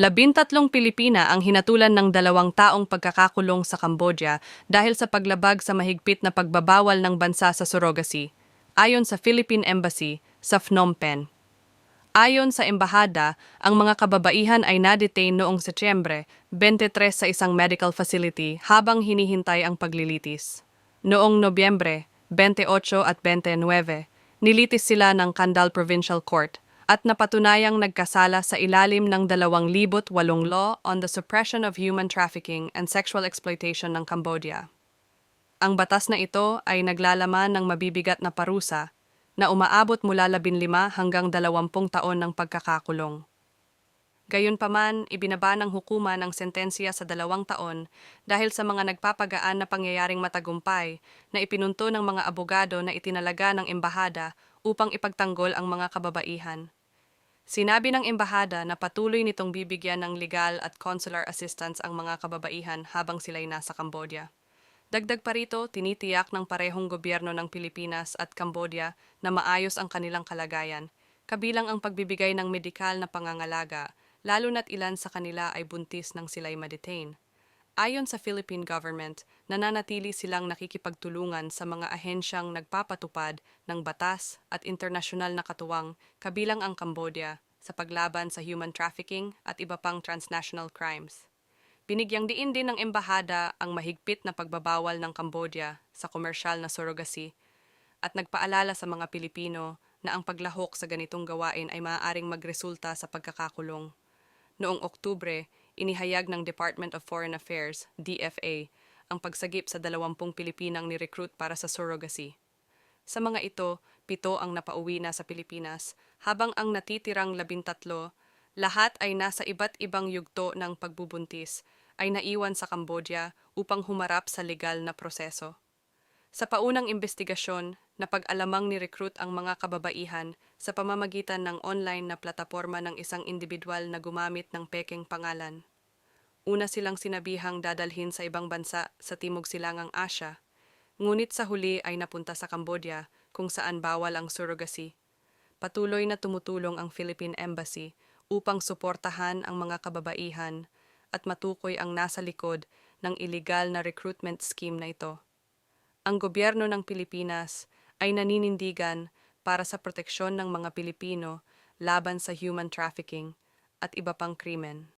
13 Pilipina ang hinatulan ng 2 taong pagkakakulong sa Cambodia dahil sa paglabag sa mahigpit na pagbabawal ng bansa sa surrogacy, ayon sa Philippine Embassy sa Phnom Penh. Ayon sa embahada, ang mga kababaihan ay na-detain noong Setyembre 23 sa isang medical facility habang hinihintay ang paglilitis. Noong Nobyembre 28 at 29, nilitis sila ng Kandal Provincial Court at napatunayang nagkasala sa ilalim ng 2008 Law on the Suppression of Human Trafficking and Sexual Exploitation ng Cambodia. Ang batas na ito ay naglalaman ng mabibigat na parusa na umaabot mula 15 hanggang 20 taon ng pagkakakulong. Gayunpaman, ibinaba ng hukuma ng sentensya sa 2 taon dahil sa mga nagpapagaan na pangyayaring matagumpay na ipinunto ng mga abogado na itinalaga ng embahada upang ipagtanggol ang mga kababaihan. Sinabi ng embahada na patuloy nitong bibigyan ng legal at consular assistance ang mga kababaihan habang sila'y nasa Cambodia. Dagdag pa rito, tinitiyak ng parehong gobyerno ng Pilipinas at Cambodia na maayos ang kanilang kalagayan, kabilang ang pagbibigay ng medikal na pangangalaga, lalo na't ilan sa kanila ay buntis nang sila'y ma-detain. Ayon sa Philippine government, nananatili silang nakikipagtulungan sa mga ahensyang nagpapatupad ng batas at internasyonal na katuwang, kabilang ang Cambodia, sa paglaban sa human trafficking at iba pang transnational crimes. Binigyang diin din ng embahada ang mahigpit na pagbabawal ng Cambodia sa komersyal na surrogacy at nagpaalala sa mga Pilipino na ang paglahok sa ganitong gawain ay maaaring magresulta sa pagkakakulong. Noong Oktubre, inihayag ng Department of Foreign Affairs, DFA, ang pagsagip sa 20 Pilipinang ni-recruit para sa surrogacy. Sa mga ito, 7 ang napauwi na sa Pilipinas, habang ang natitirang 13, lahat ay nasa iba't ibang yugto ng pagbubuntis, ay naiwan sa Cambodia upang humarap sa legal na proseso. Sa paunang investigasyon, napag-alamang ni-recruit ang mga kababaihan sa pamamagitan ng online na plataporma ng isang individual na gumamit ng pekeng pangalan. Una silang sinabihang dadalhin sa ibang bansa sa Timog Silangang Asya, ngunit sa huli ay napunta sa Cambodia kung saan bawal ang surrogacy. Patuloy na tumutulong ang Philippine Embassy upang suportahan ang mga kababaihan at matukoy ang nasa likod ng iligal na recruitment scheme na ito. Ang gobyerno ng Pilipinas ay naninindigan para sa proteksyon ng mga Pilipino laban sa human trafficking at iba pang krimen.